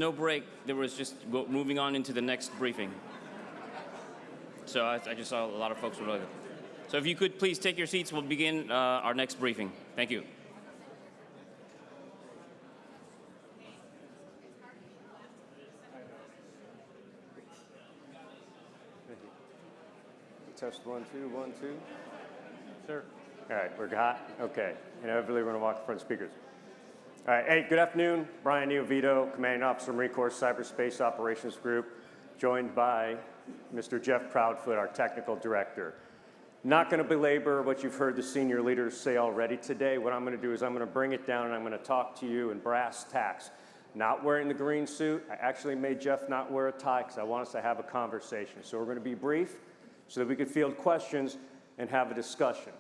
No break. There was just moving on into the next briefing. So I just saw a lot of folks were like, so if you could please take your seats, we'll begin our next briefing. Thank you. Test 1, 2, 1, 2. Sir. All right, we're hot. Okay. Inevitably, we're going to walk in front of speakers. All right. Hey, good afternoon. Bryan Eovito, Commanding Officer, Marine Corps Cyberspace Operations Group, joined by Mr. Jeff Proudfoot, our Technical Director. Not going to belabor what you've heard the senior leaders say already today. What I'm going to do is I'm going to bring it down and I'm going to talk to you in brass tacks. Not wearing the green suit. I actually made Jeff not wear a tie because I want us to have a conversation. So we're going to be brief so that we can field questions and have a discussion,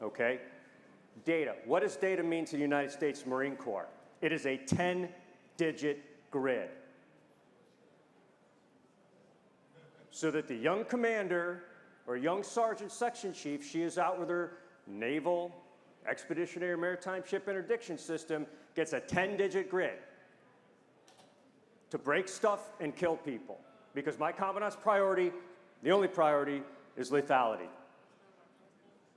okay? Data. What does data mean to the United States Marine Corps? It is a 10-digit grid. So that the young commander or young sergeant section chief, she is out with her naval, expeditionary maritime ship interdiction system, gets a 10-digit grid to break stuff and kill people. Because my commandant's priority, the only priority, is lethality.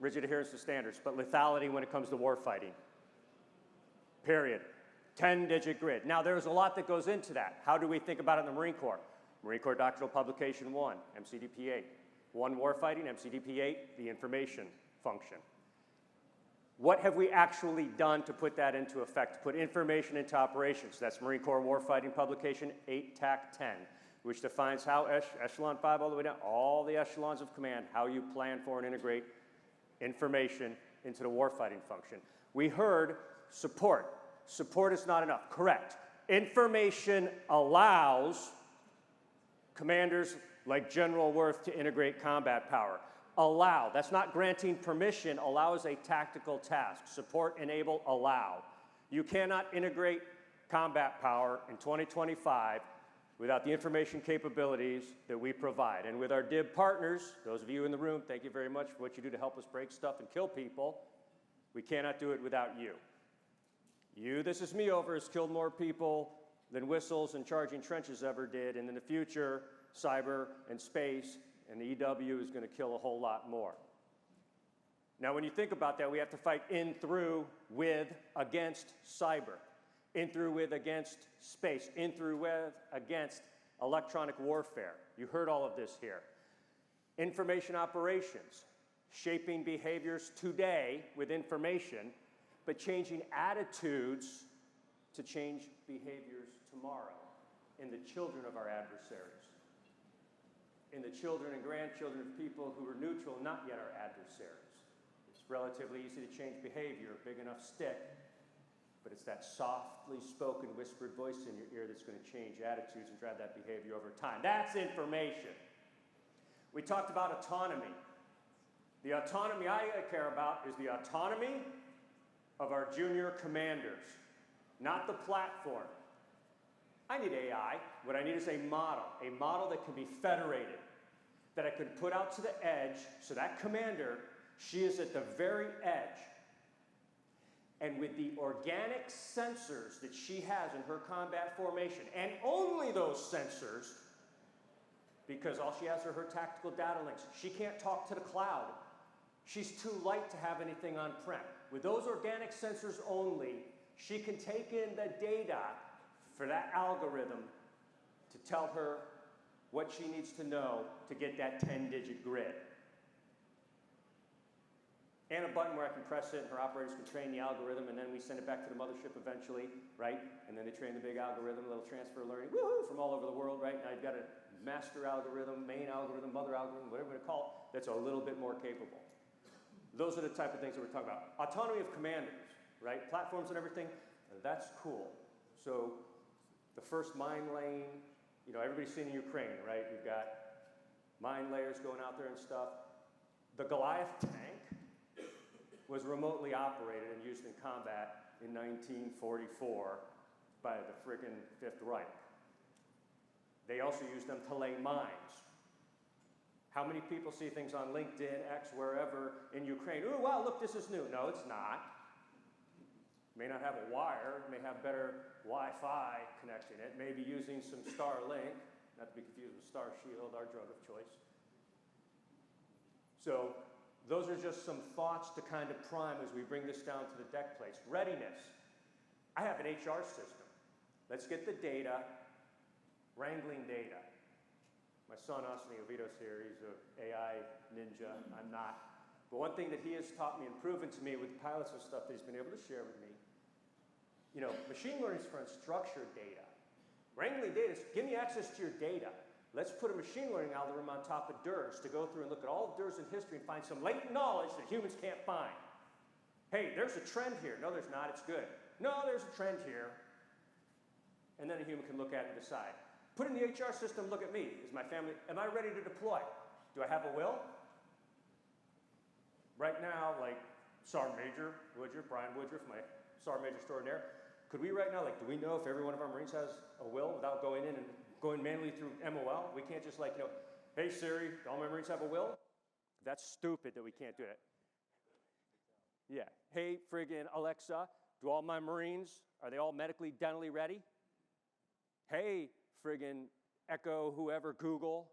Rigid adherence to standards, but lethality when it comes to war fighting. Period. 10-digit grid. Now, there's a lot that goes into that. How do we think about it in the Marine Corps? Marine Corps Doctrinal Publication 1, MCDP 8. 1 warfighting, MCDP 8, the information function. What have we actually done to put that into effect, to put information into operations? That's Marine Corps Warfighting Publication 8 TAC 10, which defines how Echelon 5 all the way down, all the echelons of command, how you plan for and integrate information into the warfighting function. We heard support. Support is not enough. Correct. Information allows commanders like General Worth to integrate combat power. Allow. That's not granting permission. Allow is a tactical task. Support, enable, allow. You cannot integrate combat power in 2025 without the information capabilities that we provide. And with our DIB partners, those of you in the room, thank you very much for what you do to help us break stuff and kill people. We cannot do it without you. You, this is me over, has killed more people than whistles and charging trenches ever did. And in the future, cyber and space and the EW is going to kill a whole lot more. Now, when you think about that, we have to fight in, through, with, against cyber. In, through, with, against space. In, through, with, against electronic warfare. You heard all of this here. Information operations, shaping behaviors today with information, but changing attitudes to change behaviors tomorrow in the children of our adversaries, in the children and grandchildren of people who are neutral, not yet our adversaries. It's relatively easy to change behavior, big enough stick, but it's that softly spoken, whispered voice in your ear that's going to change attitudes and drive that behavior over time. That's information. We talked about autonomy. The autonomy I care about is the autonomy of our junior commanders, not the platform. I need AI. What I need is a model that can be federated, that I could put out to the edge so that commander, she is at the very edge. And with the organic sensors that she has in her combat formation, and only those sensors, because all she has are her tactical data links. She can't talk to the cloud. She's too light to have anything on-prem. With those organic sensors only, she can take in the data for that algorithm to tell her what she needs to know to get that 10-digit grid. And a button where I can press it and her operators can train the algorithm, and then we send it back to the mothership eventually, right? And then they train the big algorithm, a little transfer learning, woohoo, from all over the world, right? Now you've got a master algorithm, main algorithm, mother algorithm, whatever you call it, that's a little bit more capable. Those are the type of things that we're talking about. Autonomy of commanders, right? Platforms and everything, that's cool. So the first mine lane, you know, everybody's seen Ukraine, right? We've got mine layers going out there and stuff. The Goliath tank was remotely operated and used in combat in 1944 by the friggin' Fifth Reich. They also used them to lay mines. How many people see things on LinkedIn, X, wherever, in Ukraine? Ooh, wow, look, this is new. No, it's not. May not have a wire, may have better Wi-Fi connecting it, may be using some Starlink, not to be confused with Star Shield, our drug of choice. So those are just some thoughts to kind of prime as we bring this down to the deck plates. Readiness. I have an HR system. Let's get the data, wrangling data. My son, Austin Eovito's here. He's an AI ninja. I'm not. But one thing that he has taught me and proven to me with pilots and stuff that he's been able to share with me, you know, machine learning is for unstructured data. Wrangling data is give me access to your data. Let's put a machine learning algorithm on top of DERS to go through and look at all of DERS in history and find some latent knowledge that humans can't find. Hey, there's a trend here. No, there's not. It's good. No, there's a trend here. And then a human can look at it and decide. Put in the HR system, look at me. Is my family, am I ready to deploy? Do I have a will? Right now, like Sergeant Major Woodruff, Bryan Woodruff, my Sergeant Major extraordinaire, could we right now, like, do we know if every one of our Marines has a will without going in and going manually through MOL? We can't just like, you know, hey Siri, do all my Marines have a will? That's stupid that we can't do that. Yeah, hey friggin' Alexa, do all my Marines, are they all medically, dentally ready? Hey friggin' Echo, whoever, Google.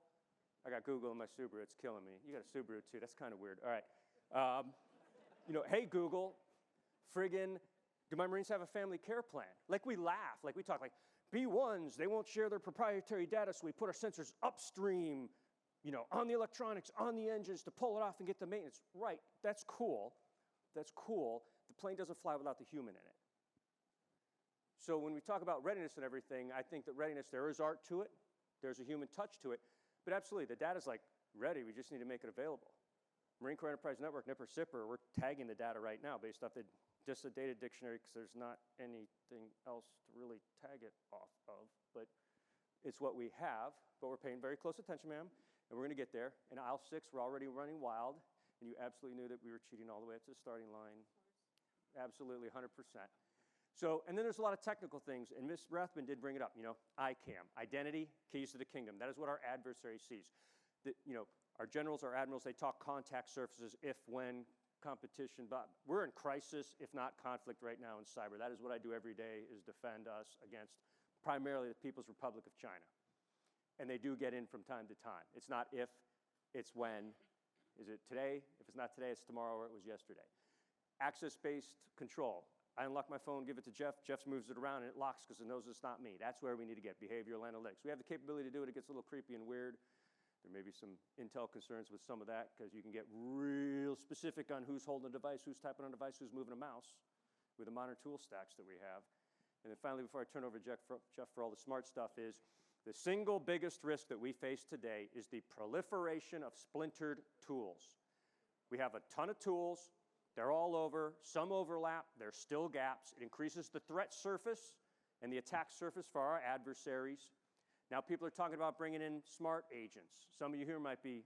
I got Google in my Subaru, it's killing me. You got a Subaru too, that's kind of weird. All right. You know, hey Google, friggin', do my Marines have a family care plan? Like we laugh, like we talk like, B1s, they won't share their proprietary data, so we put our sensors upstream, you know, on the electronics, on the engines to pull it off and get the maintenance. Right, that's cool. That's cool. The plane doesn't fly without the human in it. So when we talk about readiness and everything, I think that readiness, there is art to it. There's a human touch to it. But absolutely, the data's like ready. We just need to make it available. Marine Corps Enterprise Network, Nipper Sipper, we're tagging the data right now based off just the data dictionary because there's not anything else to really tag it off of. But it's what we have. But we're paying very close attention, ma'am. And we're going to get there. In aisle 6, we're already running wild. And you absolutely knew that we were cheating all the way up to the starting line. Absolutely, 100%. So, and then there's a lot of technical things, and Ms. Rathman did bring it up, you know, ICAM, identity, keys to the kingdom. That is what our adversary sees. You know, our generals, our admirals, they talk contact surfaces, if, when, competition, but we're in crisis, if not conflict right now in cyber. That is what I do every day, is defend us against primarily the People's Republic of China. And they do get in from time to time. It's not if, it's when. Is it today? If it's not today, it's tomorrow, or it was yesterday. Access-based control. I unlock my phone, give it to Jeff. Jeff moves it around, and it locks because it knows it's not me. That's where we need to get behavioral analytics. We have the capability to do it. It gets a little creepy and weird. There may be some intel concerns with some of that because you can get real specific on who's holding a device, who's typing on a device, who's moving a mouse with the modern tool stacks that we have. And then finally, before I turn over to Jeff for all the smart stuff, is the single biggest risk that we face today is the proliferation of splintered tools. We have a ton of tools. They're all over. Some overlap. There's still gaps. It increases the threat surface and the attack surface for our adversaries. Now people are talking about bringing in smart agents. Some of you here might be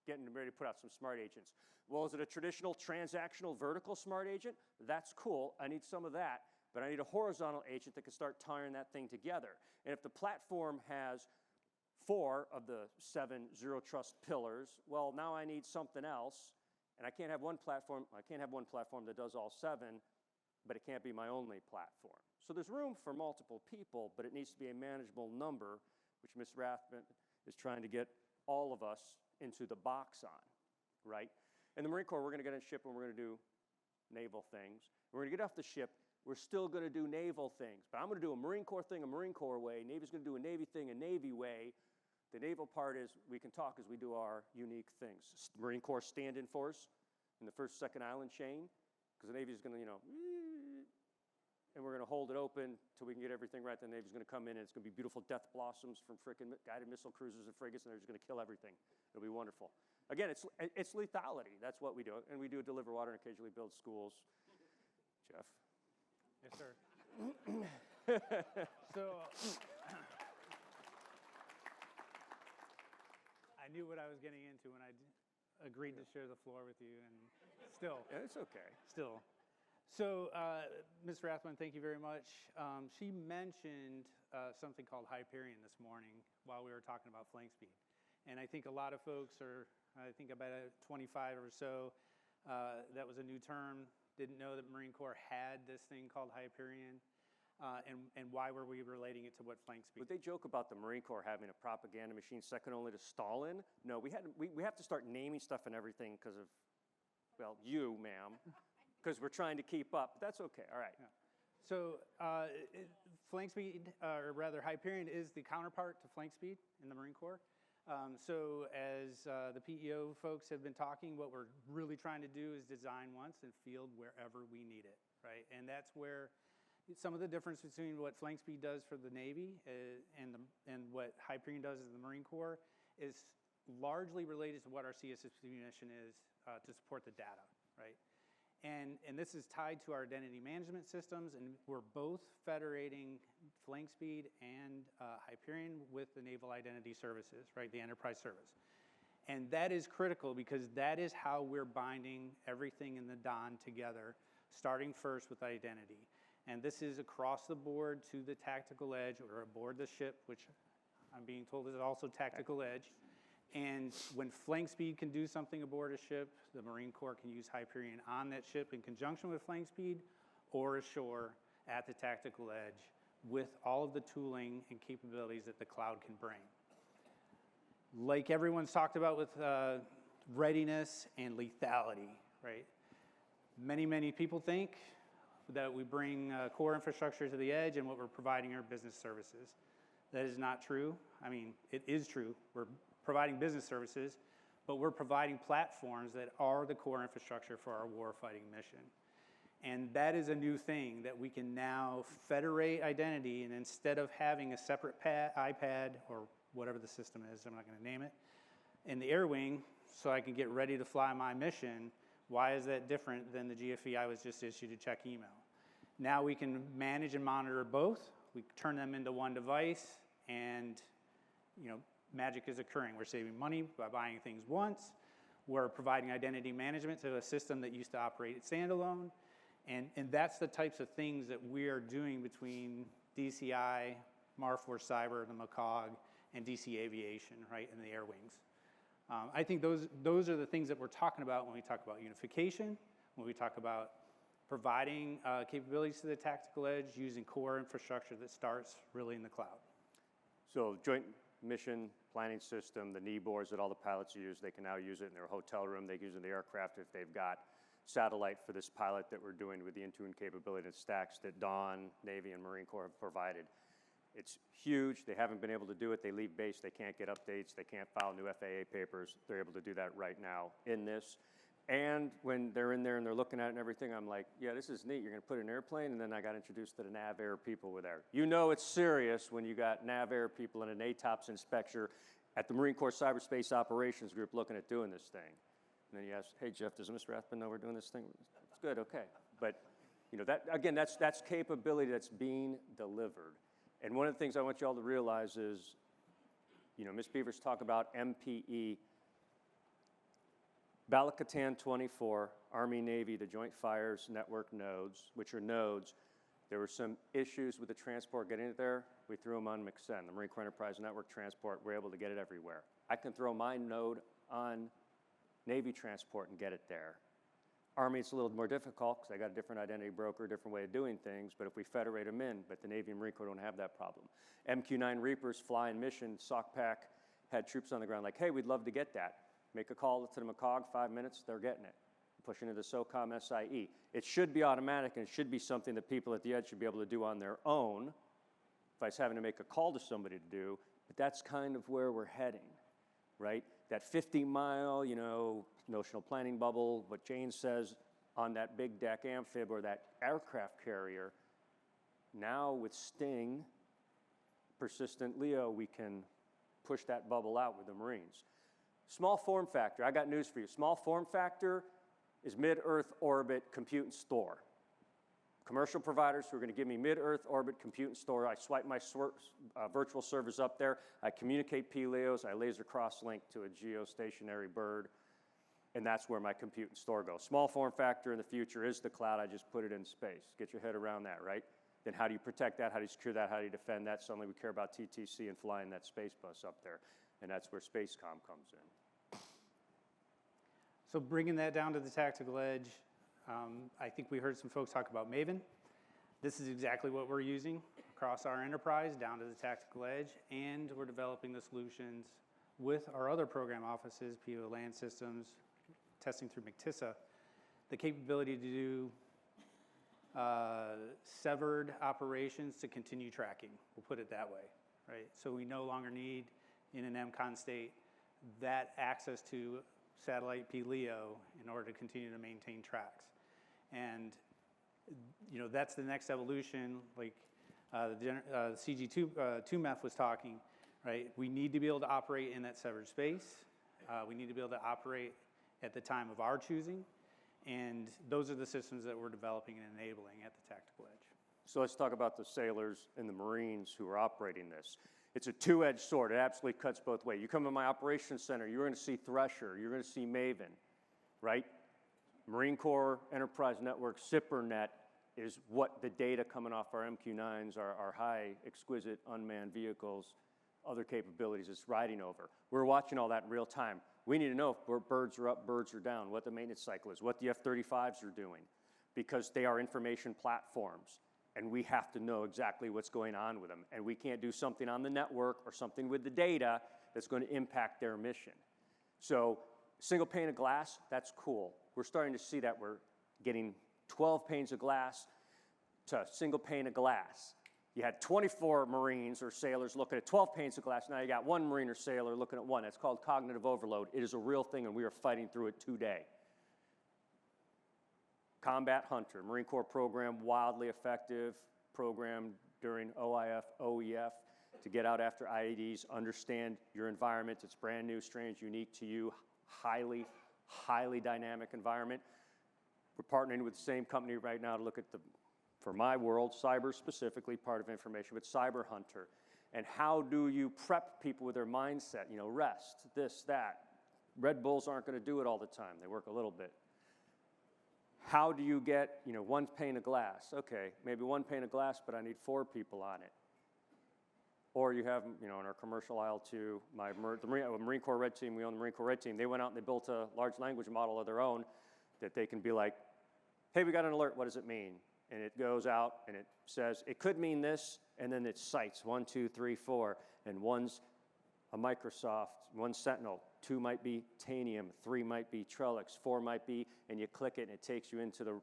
getting ready to put out some smart agents. Well, is it a traditional transactional vertical smart agent? That's cool. I need some of that. But I need a horizontal agent that can start tying that thing together. And if the platform has 4 of the 7 zero trust pillars, well, now I need something else. And I can't have one platform that does all 7, but it can't be my only platform. So there's room for multiple people, but it needs to be a manageable number, which Ms. Rathman is trying to get all of us into the box on, right? In the Marine Corps, we're going to get on a ship and we're going to do naval things. We're going to get off the ship. We're still going to do naval things, but I'm going to do a Marine Corps thing a Marine Corps way. Navy's going to do a Navy thing a Navy way. The naval part is we can talk as we do our unique things. Marine Corps stand-in force in the first, second island chain, because the Navy's going to, you know, and we're going to hold it open till we can get everything right. The Navy's going to come in, and it's going to be beautiful death blossoms from frickin' guided missile cruisers and frigates, and they're just going to kill everything. It'll be wonderful. Again, it's lethality. That's what we do, and we do deliver water and occasionally build schools. Jeff. Yes, sir. So I knew what I was getting into when I agreed to share the floor with you, and still. Yeah, it's okay. Still. So, Ms. Rathman, thank you very much. She mentioned something called Hyperion this morning while we were talking about flank speed. And I think a lot of folks are, I think about 25 or so, that was a new term didn't know that Marine Corps had this thing called Hyperion, and why were we relating it to what flank speed? Would they joke about the Marine Corps having a propaganda machine second only to Stalin? No, we have to start naming stuff and everything because of, well, you, ma'am, because we're trying to keep up. That's okay, all right. Yeah. So flank speed, or rather Hyperion, is the counterpart to flank speed in the Marine Corps. So as the PEO folks have been talking, what we're really trying to do is design once and field wherever we need it, right? And that's where some of the difference between what flank speed does for the Navy and what Hyperion does in the Marine Corps is largely related to what our CSSP mission is to support the data, right? And this is tied to our identity management systems, and we're both federating flank speed and Hyperion with the Naval Identity Services, right, the enterprise service. And that is critical because that is how we're binding everything in the DON together, starting first with identity. And this is across the board to the tactical edge or aboard the ship, which I'm being told is also tactical edge. And when flank speed can do something aboard a ship, the Marine Corps can use Hyperion on that ship in conjunction with flank speed or ashore at the tactical edge with all of the tooling and capabilities that the cloud can bring. Like everyone's talked about with readiness and lethality, right? Many people think that we bring core infrastructure to the edge and what we're providing are business services. That is not true. I mean, it is true. We're providing business services, but we're providing platforms that are the core infrastructure for our warfighting mission. And that is a new thing that we can now federate identity, and instead of having a separate iPad or whatever the system is, I'm not going to name it, in the air wing so I can get ready to fly my mission. Why is that different than the GFE I was just issued to check email? Now we can manage and monitor both. We turn them into one device, and magic is occurring. We're saving money by buying things once. We're providing identity management to a system that used to operate standalone. And that's the types of things that we are doing between DCI, Marforce Cyber, the McCog, and DC Aviation, right, in the air wings. I think those are the things that we're talking about when we talk about unification, when we talk about providing capabilities to the tactical edge using core infrastructure that starts really in the cloud. So Joint Mission Planning System, the knee boards that all the pilots use, they can now use it in their hotel room. They can use it in the aircraft if they've got satellite for this pilot that we're doing with the Intune capability and stacks that Dawn, Navy, and Marine Corps have provided. It's huge. They haven't been able to do it. They leave base. They can't get updates. They can't file new FAA papers. They're able to do that right now in this. And when they're in there and they're looking at it and everything, I'm like, yeah, this is neat. You're going to put an airplane, and then I got introduced to the NavAir people with there. You know it's serious when you got NavAir people and an ATOPS inspector at the Marine Corps Cyberspace Operations Group looking at doing this thing. And then you ask, hey, Jeff, does Mr. Rathbun know we're doing this thing? It's good, okay. But that again, that's capability that's being delivered. And one of the things I want you all to realize is, Ms. Beavers talk about MPE, Bala-Catan 24, Army, Navy, the Joint Fires Network nodes, which are nodes. There were some issues with the transport getting it there. We threw them on McSen, the Marine Corps Enterprise Network transport. We're able to get it everywhere. I can throw my node on Navy transport and get it there. Army, it's a little more difficult because they got a different identity broker, different way of doing things, but if we federate them in, but the Navy and Marine Corps don't have that problem. MQ-9 Reapers fly in mission, SOCPAC had troops on the ground like, hey, we'd love to get that. Make a call to the McCog, 5 minutes, they're getting it. Pushing into the SOCOM SIE. It should be automatic, and it should be something that people at the edge should be able to do on their own if I was having to make a call to somebody to do, but that's kind of where we're heading, right? That 50-mile, notional planning bubble, what Jane says on that big deck amphib or that aircraft carrier, now with Sting, persistent LEO, we can push that bubble out with the Marines. Small form factor, I got news for you. Small form factor is mid-Earth orbit compute and store. Commercial providers who are going to give me mid-Earth orbit compute and store, I swipe my virtual servers up there, I communicate PLEOs, I laser cross-link to a geostationary bird, and that's where my compute and store goes. Small form factor in the future is the cloud. I just put it in space. Get your head around that, right? Then how do you protect that? How do you secure that? How do you defend that? Suddenly we care about TTC and flying that space bus up there, and that's where Spacecom comes in. So bringing that down to the tactical edge, I think we heard some folks talk about Maven. This is exactly what we're using across our enterprise down to the tactical edge, and we're developing the solutions with our other program offices, PO Land Systems, testing through McTissa, the capability to do severed operations to continue tracking, we'll put it that way, right? So we no longer need, in an MCON state, that access to satellite PLEO in order to continue to maintain tracks. And you know, that's the next evolution, like the CG2MEF was talking, right? We need to be able to operate in that severed space. We need to be able to operate at the time of our choosing. And those are the systems that we're developing and enabling at the tactical edge. So let's talk about the sailors and the Marines who are operating this. It's a two-edged sword. It absolutely cuts both ways. You come to my operations center, you're going to see Thresher, you're going to see Maven, right? Marine Corps Enterprise Network, SIPRNet, is what the data coming off our MQ-9s, our high, exquisite unmanned vehicles, other capabilities is riding over. We're watching all that in real time. We need to know if birds are up, birds are down, what the maintenance cycle is, what the F-35s are doing, because they are information platforms, and we have to know exactly what's going on with them. And we can't do something on the network or something with the data that's going to impact their mission. So single pane of glass, that's cool. We're starting to see that we're getting 12 panes of glass to single pane of glass. You had 24 Marines or sailors looking at 12 panes of glass. Now you got one Marine or sailor looking at one. It's called cognitive overload. It is a real thing, and we are fighting through it today. Combat Hunter, Marine Corps program, wildly effective program during OIF, OEF, to get out after IEDs, understand your environment. It's brand new, strange, unique to you, highly, highly dynamic environment. We're partnering with the same company right now to look at the, for my world, cyber specifically, part of information, but Cyber Hunter. And how do you prep people with their mindset? You know, rest, this, that. Red Bulls aren't going to do it all the time. They work a little bit. How do you get, you know, one pane of glass? Okay, maybe one pane of glass, but I need 4 people on it. Or you have, you know, in our commercial aisle too, the Marine Corps Red Team, we own the Marine Corps Red Team, they went out and they built a large language model of their own that they can be like, hey, we got an alert, what does it mean? And it goes out and it says, it could mean this, and then it cites 1, 2, 3, 4, and one's a Microsoft, one's Sentinel, 2 might be Tanium, 3 might be Trellix, 4 might be, and you click it and it takes you into the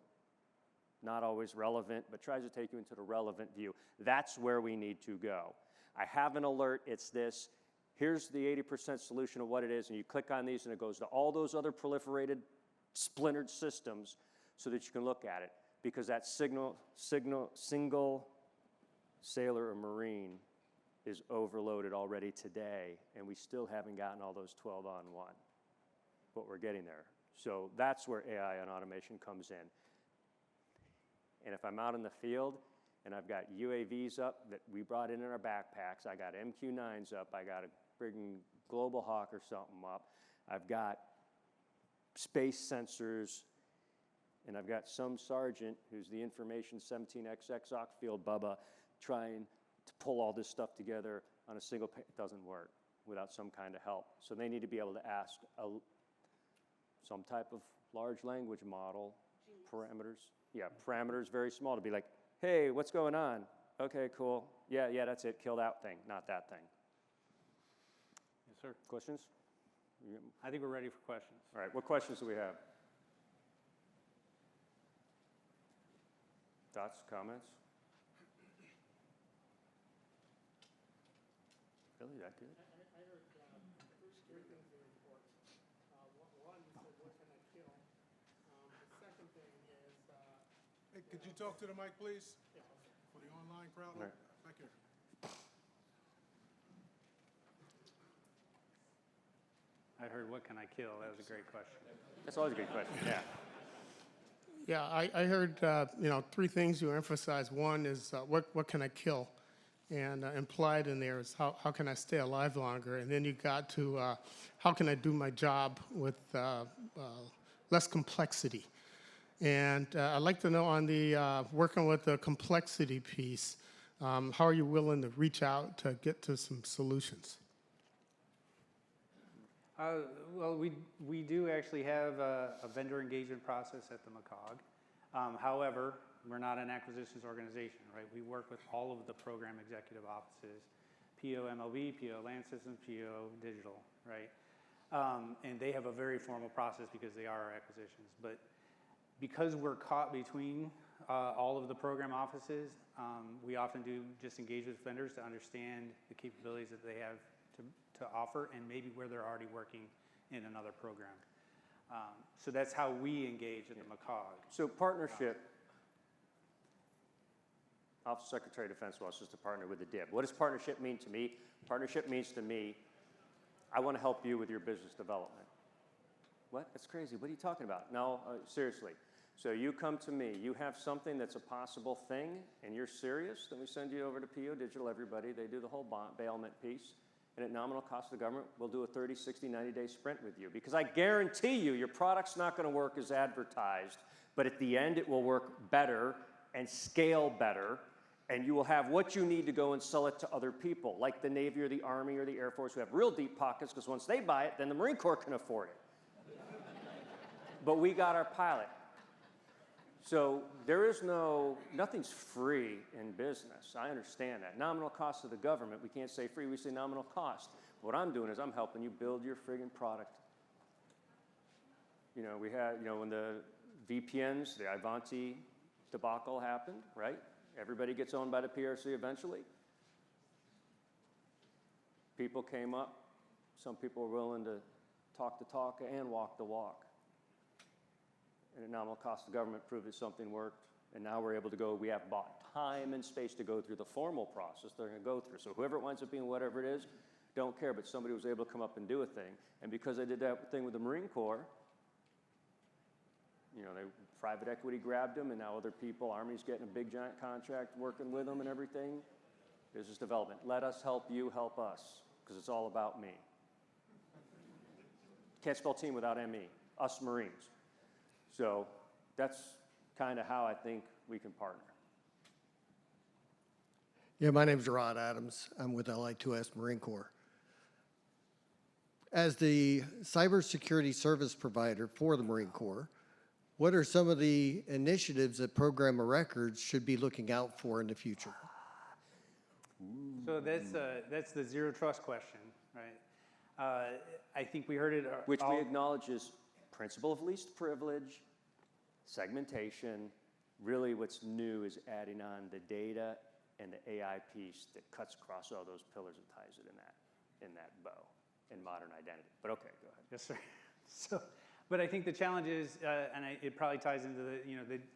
not always relevant, but tries to take you into the relevant view. That's where we need to go. I have an alert, it's this. Here's the 80% solution of what it is, and you click on these and it goes to all those other proliferated, splintered systems so that you can look at it. Because that single sailor or Marine is overloaded already today, and we still haven't gotten all those 12 on 1. But we're getting there. So that's where AI and automation comes in. And if I'm out in the field and I've got UAVs up that we brought in our backpacks, I got MQ-9s up, I got a friggin' Global Hawk or something up, I've got space sensors, and I've got some sergeant who's the information 17XX Ocfield Bubba trying to pull all this stuff together on a single page. It doesn't work without some kind of help. So they need to be able to ask some type of large language model, parameters. Yeah, parameters very small to be like, hey, what's going on? Okay, cool. Yeah, that's it. Kill that thing, not that thing. Yes, sir. Questions? I think we're ready for questions. All right, what questions do we have? Thoughts, comments? Really, that good? I heard three things in the report. One, you said, what can I kill? The second thing is... Hey, could you talk to the mic, please? Yeah. For the online crowd? Right. Back here. I heard, what can I kill? That was a great question. That's always a good question, yeah. Yeah, I heard, you know, 3 things you emphasized. One is what can I kill? And implied in there is how can I stay alive longer? And then you got to how can I do my job with less complexity? And I'd like to know on the working with the complexity piece, how are you willing to reach out to get to some solutions? Well, we do actually have a vendor engagement process at the McCog. However, we're not an acquisitions organization, right? We work with all of the program executive offices, PO MLB, PO Land Systems, PO Digital, right? And they have a very formal process because they are our acquisitions. But because we're caught between all of the program offices, we often do just engage with vendors to understand the capabilities that they have to offer and maybe where they're already working in another program. So that's how we engage at the McCog. So partnership, Office of Secretary of Defense wants us to partner with the DIB. What does partnership mean to me? Partnership means to me, I want to help you with your business development. What? That's crazy. What are you talking about? No, seriously. So you come to me, you have something that's a possible thing, and you're serious, then we send you over to PO Digital, everybody. They do the whole bailment piece. And at nominal cost to the government, we'll do a 30, 60, 90-day sprint with you. Because I guarantee you, your product's not going to work as advertised, but at the end, it will work better and scale better, and you will have what you need to go and sell it to other people, like the Navy or the Army or the Air Force, who have real deep pockets, because once they buy it, then the Marine Corps can afford it. But we got our pilot. So there is nothing's free in business. I understand that. Nominal cost of the government, we can't say free, we say nominal cost. What I'm doing is I'm helping you build your friggin' product. You know, we had, you know, when the VPNs, the Ivanti debacle happened, right? Everybody gets owned by the PRC eventually. People came up. Some people were willing to talk the talk and walk the walk. And at nominal cost of government proved that something worked. And now we're able to go, we have bought time and space to go through the formal process they're going to go through. So whoever it winds up being, whatever it is, don't care. But somebody was able to come up and do a thing. And because I did that thing with the Marine Corps, you know, private equity grabbed them, and now other people, Army's getting a big giant contract working with them and everything. Business development. Let us help you help us, because it's all about me. Can't spell team without ME, us Marines. So that's kind of how I think we can partner. Yeah, my name's Rod Adams. I'm with LI2S Marine Corps. As the cybersecurity service provider for the Marine Corps, what are some of the initiatives that Program of Records should be looking out for in the future? So that's the zero trust question, right? I think we heard it. Which we acknowledge is principle of least privilege, segmentation. Really what's new is adding on the data and the AI piece that cuts across all those pillars and ties it in that bow in modern identity. But okay, go ahead. Yes, sir. So, but I think the challenge is, and it probably ties into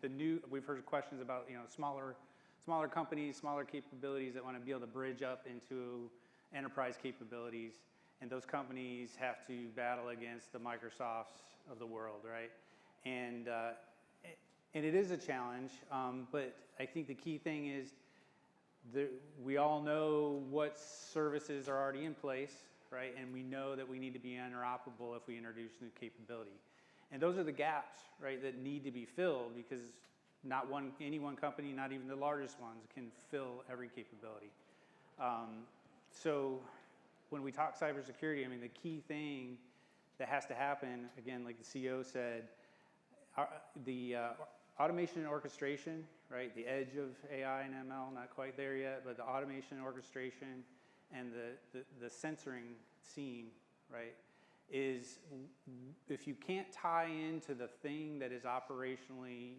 the new. We've heard questions about smaller companies, smaller capabilities that want to be able to bridge up into enterprise capabilities, and those companies have to battle against the Microsofts of the world, right? And it is a challenge, but I think the key thing is we all know what services are already in place, right? And we know that we need to be interoperable if we introduce new capability. And those are the gaps, right, that need to be filled, because not any one company, not even the largest ones, can fill every capability. So when we talk cybersecurity, I mean, the key thing that has to happen, again, like the CEO said, the automation and orchestration, right, the edge of AI and ML, not quite there yet, but the automation and orchestration and the censoring seam, right, is if you can't tie into the thing that is operationally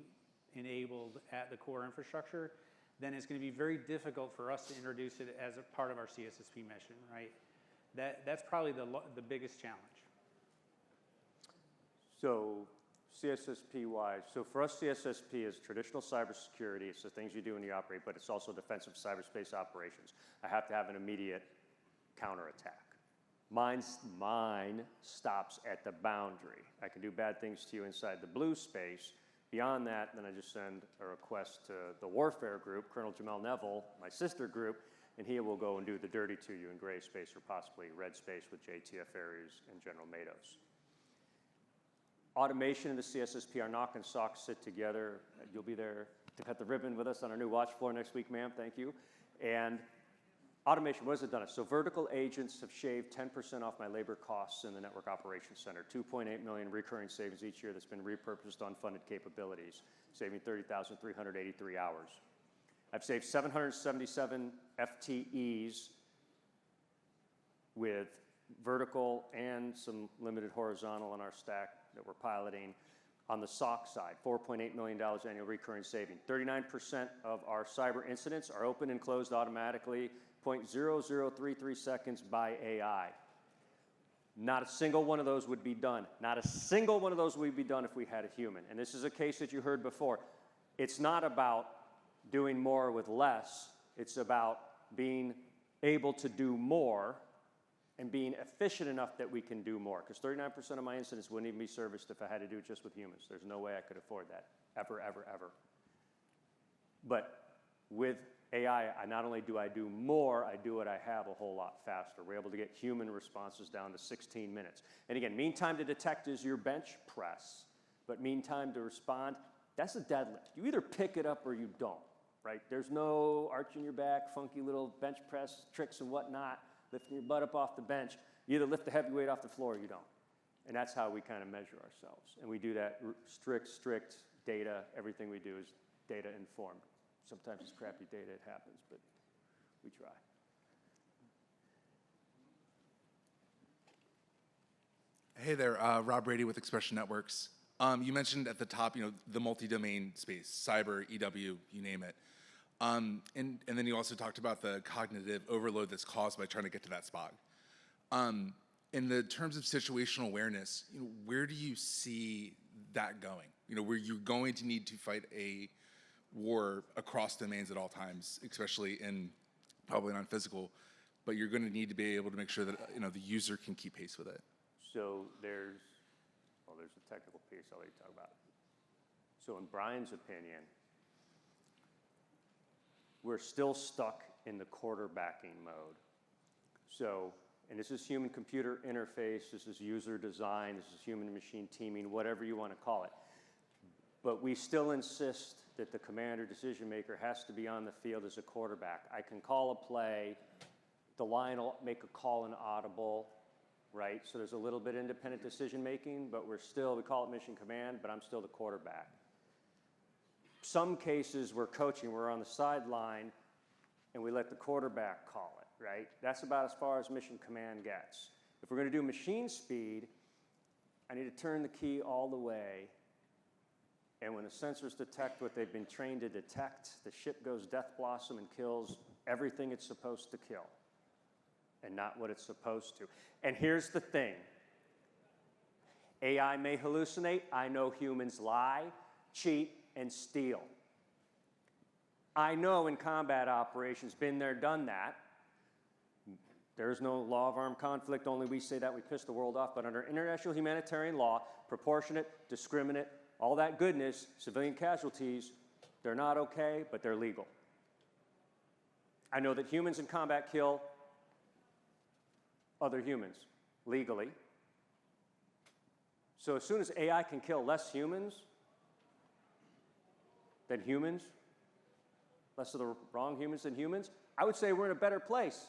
enabled at the core infrastructure, then it's going to be very difficult for us to introduce it as a part of our CSSP mission, right? That's probably the biggest challenge. So CSSP-wise, so for us, CSSP is traditional cybersecurity. It's the things you do when you operate, but it's also defensive cyberspace operations. I have to have an immediate counterattack. Mine stops at the boundary. I can do bad things to you inside the blue space. Beyond that, then I just send a request to the warfare group, Colonel Jamel Neville, my sister group, and he will go and do the dirty to you in gray space or possibly red space with JTF Ares and General Matos. Automation and the CSSP, our knock and socks sit together. You'll be there to cut the ribbon with us on our new watch floor next week, ma'am. Thank you. And automation, what has it done? So vertical agents have shaved 10% off my labor costs in the Network Operations Center, 2.8 million recurring savings each year that's been repurposed on funded capabilities, saving 30,383 hours. I've saved 777 FTEs with vertical and some limited horizontal on our stack that we're piloting. On the SOC side, $4.8 million annual recurring saving. 39% of our cyber incidents are opened and closed automatically, 0.0033 seconds by AI. Not a single one of those would be done. Not a single one of those would be done if we had a human. And this is a case that you heard before. It's not about doing more with less. It's about being able to do more and being efficient enough that we can do more. Because 39% of my incidents wouldn't even be serviced if I had to do it just with humans. There's no way I could afford that, ever, ever, ever. But with AI, not only do I do more, I do what I have a whole lot faster. We're able to get human responses down to 16 minutes. And again, mean time to detect is your bench press, but mean time to respond, that's a deadlift. You either pick it up or you don't, right? There's no arching your back, funky little bench press tricks and whatnot, lifting your butt up off the bench. You either lift the heavy weight off the floor or you don't. And that's how we kind of measure ourselves. And we do that strict data. Everything we do is data informed. Sometimes it's crappy data, it happens, but we try. Hey there, Rob Brady with Expression Networks. You mentioned at the top, the multi-domain space, cyber, EW, you name it. And then you also talked about the cognitive overload that's caused by trying to get to that spot. In the terms of situational awareness, where do you see that going? Where you're going to need to fight a war across domains at all times, especially in probably non-physical, but you're going to need to be able to make sure that the user can keep pace with it. So there's a technical piece I'll let you talk about. So in Bryan's opinion, we're still stuck in the quarterbacking mode. So, and this is human-computer interface, this is user design, this is human-machine teaming, whatever you want to call it. But we still insist that the commander decision maker has to be on the field as a quarterback. I can call a play, the line will make a call in audible, right? So there's a little bit independent decision making, but we call it mission command, but I'm still the quarterback. Some cases we're coaching, we're on the sideline, and we let the quarterback call it, right? That's about as far as mission command gets. If we're going to do machine speed, I need to turn the key all the way, and when the sensors detect what they've been trained to detect, the ship goes death blossom and kills everything it's supposed to kill, and not what it's supposed to. And here's the thing. AI may hallucinate. I know humans lie, cheat, and steal. I know in combat operations, been there, done that. There's no law of armed conflict, only we say that, we piss the world off, but under international humanitarian law, proportionate, discriminate, all that goodness, civilian casualties, they're not okay, but they're legal. I know that humans in combat kill other humans legally. So as soon as AI can kill less humans than humans, less of the wrong humans than humans, I would say we're in a better place.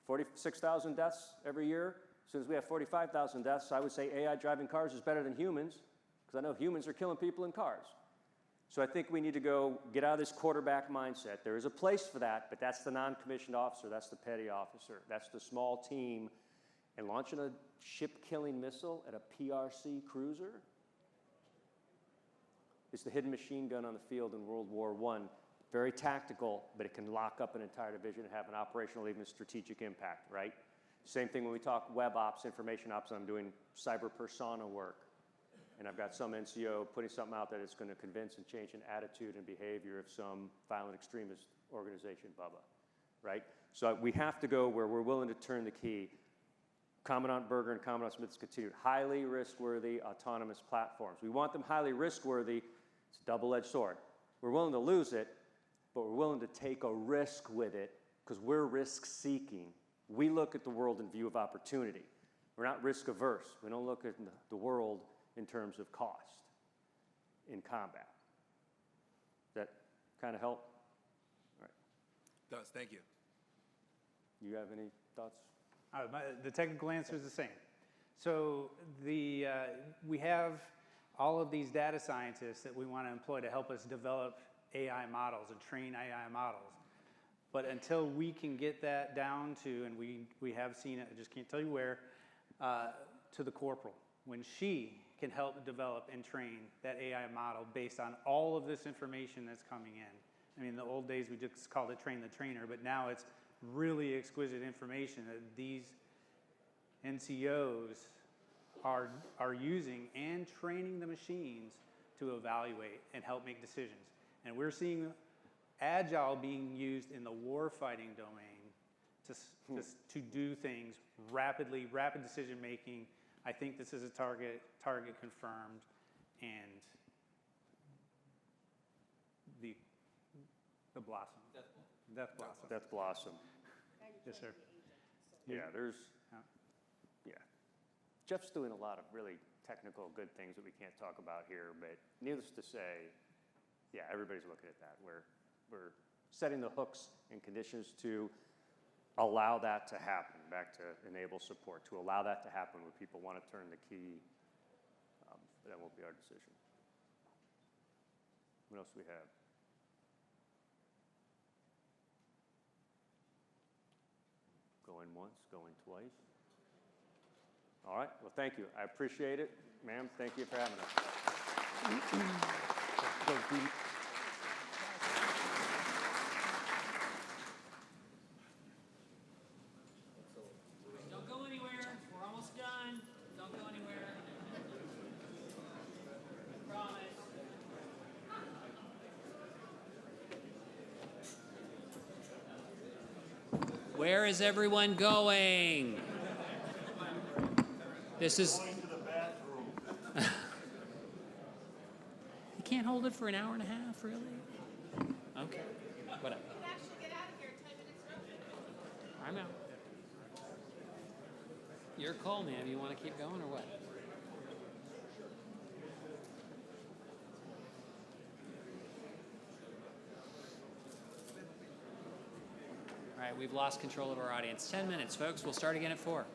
46,000 deaths every year. As soon as we have 45,000 deaths, I would say AI driving cars is better than humans, because I know humans are killing people in cars. So I think we need to go get out of this quarterback mindset. There is a place for that, but that's the non-commissioned officer, that's the petty officer, that's the small team. And launching a ship-killing missile at a PRC cruiser is the hidden machine gun on the field in World War I. Very tactical, but it can lock up an entire division and have an operational, even strategic impact, right? Same thing when we talk web ops, information ops, I'm doing cyber persona work. And I've got some NCO putting something out that it's going to convince and change an attitude and behavior of some violent extremist organization, Bubba, right? So we have to go where we're willing to turn the key. Commandant Berger and Commandant Smith's continued highly risk-worthy autonomous platforms. We want them highly risk-worthy. It's a double-edged sword. We're willing to lose it, but we're willing to take a risk with it because we're risk-seeking. We look at the world in view of opportunity. We're not risk-averse. We don't look at the world in terms of cost in combat. Does that kind of help? All right. It does, thank you. You have any thoughts? The technical answer is the same. So we have all of these data scientists that we want to employ to help us develop AI models and train AI models. But until we can get that down to, and we have seen it, I just can't tell you where, to the corporal, when she can help develop and train that AI model based on all of this information that's coming in. I mean, in the old days, we just called it train the trainer, but now it's really exquisite information that these NCOs are using and training the machines to evaluate and help make decisions. And we're seeing Agile being used in the warfighting domain to do things rapidly, rapid decision making. I think this is a target confirmed, and the blossom. Death blossom. Death Blossom. Yes, sir. Yeah, yeah. Jeff's doing a lot of really technical, good things that we can't talk about here, but needless to say, yeah, everybody's looking at that. We're setting the hooks and conditions to allow that to happen, back to enable support, to allow that to happen when people want to turn the key. That won't be our decision. What else do we have? Going once, going twice. All right, well, thank you. I appreciate it. Ma'am, thank you for having us. Don't go anywhere. We're almost done. Don't go anywhere. I promise. Where is everyone going? This is. Going to the bathroom. You can't hold it for an hour and a half, really? Okay. Whatever. You can actually get out of here 10 minutes early. I'm out. Your call, man. You want to keep going or what? All right, we've lost control of our audience. 10 minutes, folks. We'll start again at 4.